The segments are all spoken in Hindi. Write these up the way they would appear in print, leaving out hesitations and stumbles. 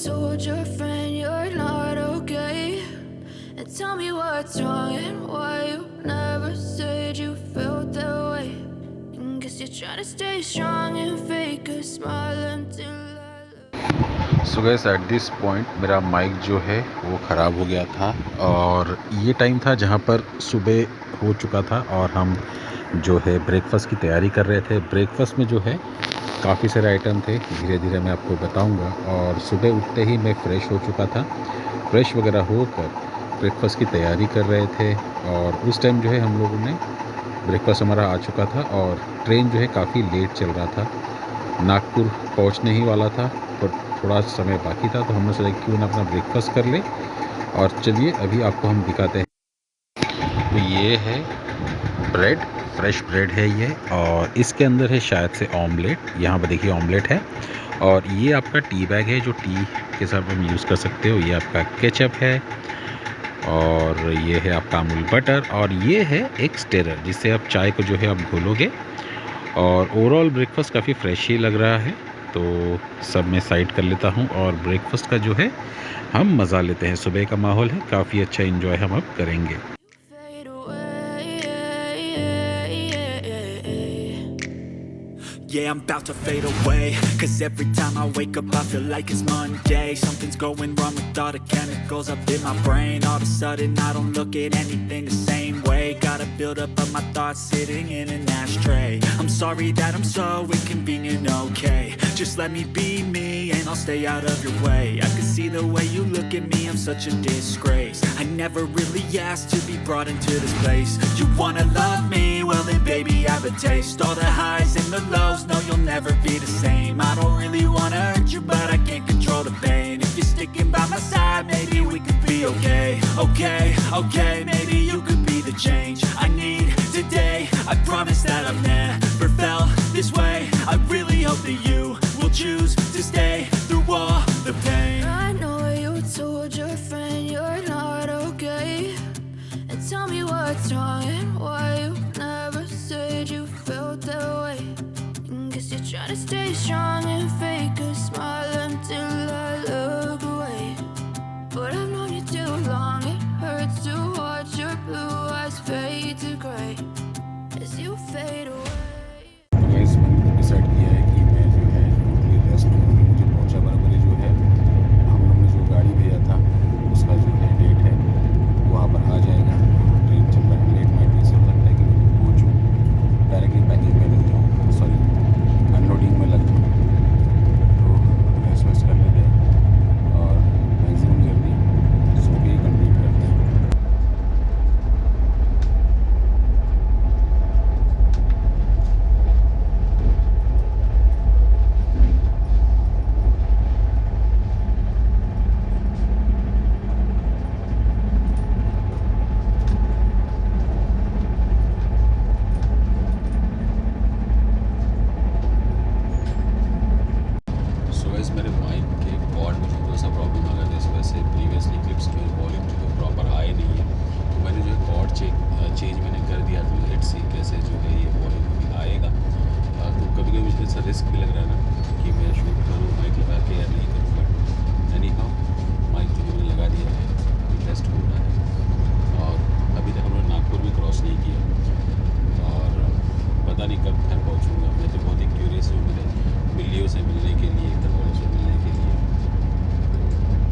told your friend you're not okay, and tell me what's wrong and why you never said you felt that way. And guess you're trying to stay strong and fake a smile until so guys at this point मेरा माइक जो है वो ख़राब हो गया था और ये टाइम था जहाँ पर सुबह हो चुका था और हम जो है ब्रेकफास्ट की तैयारी कर रहे थे। ब्रेकफास्ट में जो है काफ़ी सारे आइटम थे, धीरे धीरे मैं आपको बताऊंगा। और सुबह उठते ही मैं फ़्रेश हो चुका था, फ्रेश वगैरह होकर ब्रेकफास्ट की तैयारी कर रहे थे। और उस टाइम जो है हम लोगों ने ब्रेकफास्ट हमारा आ चुका था और ट्रेन जो है काफ़ी लेट चल रहा था, नागपुर पहुंचने ही वाला था, पर थोड़ा समय बाकी था, तो हमने सोचा क्यों ना अपना ब्रेकफास्ट कर ले। और चलिए अभी आपको हम दिखाते हैं। तो ये है ब्रेड, फ्रेश ब्रेड है ये, और इसके अंदर है शायद से ऑमलेट। यहाँ पर देखिए ऑमलेट है। और ये आपका टी बैग है जो टी के साथ हम यूज़ कर सकते हो। ये आपका केचप है और ये है आपका अमूल बटर, और ये है एक स्टेरर जिससे आप चाय को जो है आप घोलोगे। और ओवरऑल ब्रेकफास्ट काफ़ी फ्रेश ही लग रहा है, तो सब मैं साइड कर लेता हूँ और ब्रेकफास्ट का जो है हम मज़ा लेते हैं। सुबह का माहौल है, काफ़ी अच्छा एंजॉय हम अब करेंगे। fade away. Yeah, I'm about to fade away, cause every time I wake up I feel like it's Monday. Something's going wrong with all the chemicals up in my brain. All of a sudden I don't look at anything the same way. Gotta build up of my thoughts sitting in an ashtray. I'm sorry that I'm so inconvenient, okay? Just let me be me and I'll stay out of your way. I can see the way you look at me, I'm such a disgrace. I never really asked to be brought into this place. You wanna love me? Well then baby I have a taste. All the highs and the lows, no you'll never be the same. I don't really wanna hurt you but I can't control the pain. If you're sticking by my side maybe we could be okay. Okay, maybe you could be the change I need today. I promise that I've never felt this way. I really hope that you will choose to stay through all the pain. I know you told your friend you're not okay, and tell me what's wrong and why you never said you felt that way. And guess you're trying to stay strong and fake a smile until I look away. But I've known you too long, it hurts to watch your blue eyes fade to gray as you fade away. Decide किया है कि मैं जो है थोड़ी रेस्ट करूँगी। मुझे पहुँचा बराबर जो है हम लोग ने जो गाड़ी भेजा था उसका जो है डेट है वहाँ पर आ जाएगा। ट्रेन चल रहा है, लेट नाइट से हो सकता है कि मैं पहुँचूँ डायरेक्टली पैकिंग में लग जाऊँ, सॉरी अनलोडिंग में लग जाऊँ। तो रेस्ट वेस्ट कर लेते हैं और मैक्सिमम जर्नी सो के ही कंप्लीट करते हैं। मेरे माइक के कॉर्ड में थोड़ा सा प्रॉब्लम आ गया था, इस वजह से प्रीवियसली क्लिप्स में वॉल्यूम जो है प्रॉपर आए नहीं है। तो मैंने जो है कॉर्ड चेंज मैंने कर दिया। तो लेट्स सी कैसे जो है ये वॉल्यूम भी आएगा। तो कभी कभी मुझे ऐसा रिस्क भी लग रहा है ना कि मैं शूट करूँ माइक लगा के या नहीं करूँ, बट एनी हाउ माइक जो मैंने लगा दिया है, टेस्ट हो रहा है। और अभी तक हमने नागपुर भी क्रॉस नहीं किया और पता नहीं कब घर पहुँचूँगा। मैं तो बहुत ही क्यूरियस हूँ मेरे बिल्लियों से मिलने के लिए, घर वालों से मिलने के लिए। तो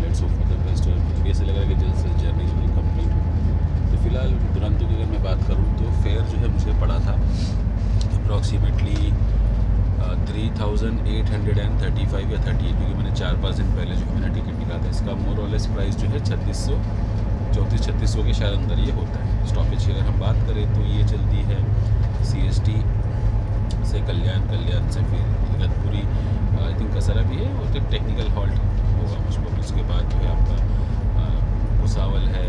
let's hope for the best. और अभी ऐसे लग रहा है कि जल्द से जर्नी जो है कंप्लीट हो। तो फिलहाल दुरंतो की अगर मैं बात करूँ तो फेयर जो है मुझे पड़ा था अप्रॉक्सीमेटली 3835 या 38, क्योंकि मैंने 4-5 दिन पहले जो है मैंने टिकट निकाला था। इसका मोर और लेस प्राइस जो है 3400 के शायद अंदर ये होता है। स्टॉपेज की अगर हम बात करें तो ये चलती है CST से कल्याण से फिर इगतपुरी, आई थिंक कसरा भी है, और फिर टेक्निकल हॉल्ट होगा मुझको। उसके बाद जो है आपका भुसावल है,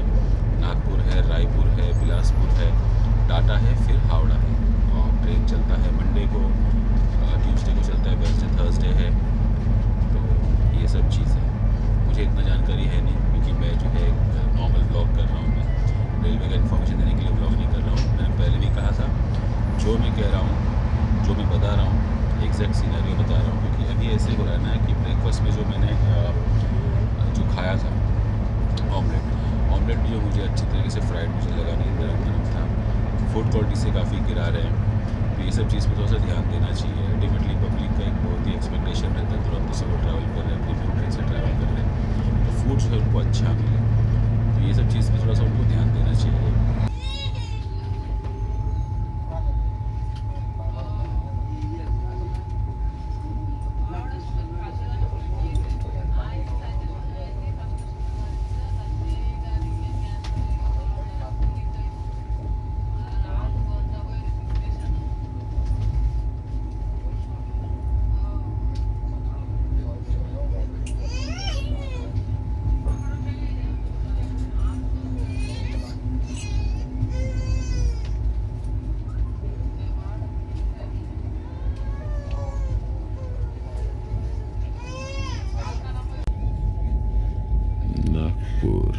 नागपुर है, रायपुर है, बिलासपुर है, टाटा है, फिर हावड़ा है। और ट्रेन चलता है मंडे को, ट्यूसडे को चलता है, वेडनेसडे, थर्सडे है। तो ये सब चीज़ है, मुझे इतना जानकारी है नहीं क्योंकि मैं जो है नॉर्मल ब्लॉग कर रहा हूँ। मैं रेलवे का इन्फॉर्मेशन देने के लिए ब्लॉग नहीं कर रहा हूँ। मैंने पहले भी कहा था, जो मैं कह रहा हूँ, जो मैं बता रहा हूँ, एग्जैक्ट सीनरियो बता रहा हूँ। क्योंकि अभी ऐसे हो रहा है ना कि ब्रेकफास्ट में जो मैंने फूड क्वालिटी से काफ़ी गिरा रहे हैं। तो ये सब चीज़ पर थोड़ा सा ध्यान देना चाहिए। अल्टीमेटली पब्लिक का एक बहुत ही एक्सपेक्टेशन रहता है दुरंतो से वो ट्रैवल कर रहे हैं, प्रीमियम ट्रेन से ट्रैवल कर रहे हैं, तो फूड जो है उनको अच्छा मिले। तो ये सब चीज़ पर थोड़ा सा उनको ध्यान देना चाहिए। नागपुर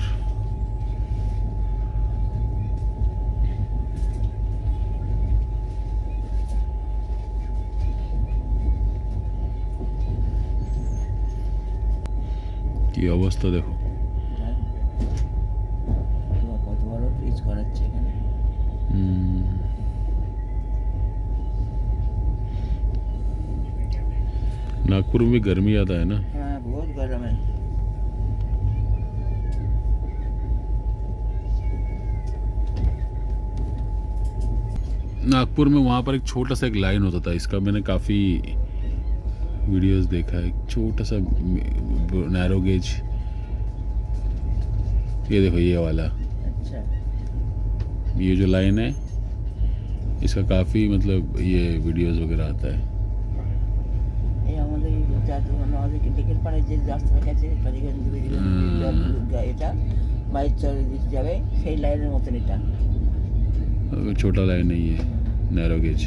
কি অবস্থা দেখো। কত বড় ব্রিজ করাচ্ছে এখানে। नागपुर में भी गर्मी ज़्यादा है ना। हाँ बहुत गर्म है। नागपुर में वहाँ पर एक छोटा सा एक लाइन होता था, इसका मैंने काफ़ी वीडियोस देखा है। छोटा सा नैरो गेज, ये देखो ये वाला, अच्छा ये जो लाइन है इसका काफ़ी मतलब ये वीडियोस वगैरह आता है। এই আমাদের আমাদের লেকের পাড়ে যে রাস্তাটা গেছে এটা বাইক চলে যাবে সেই লাইনের মতন এটা। छोटा लाइन नहीं है, नैरो गेज।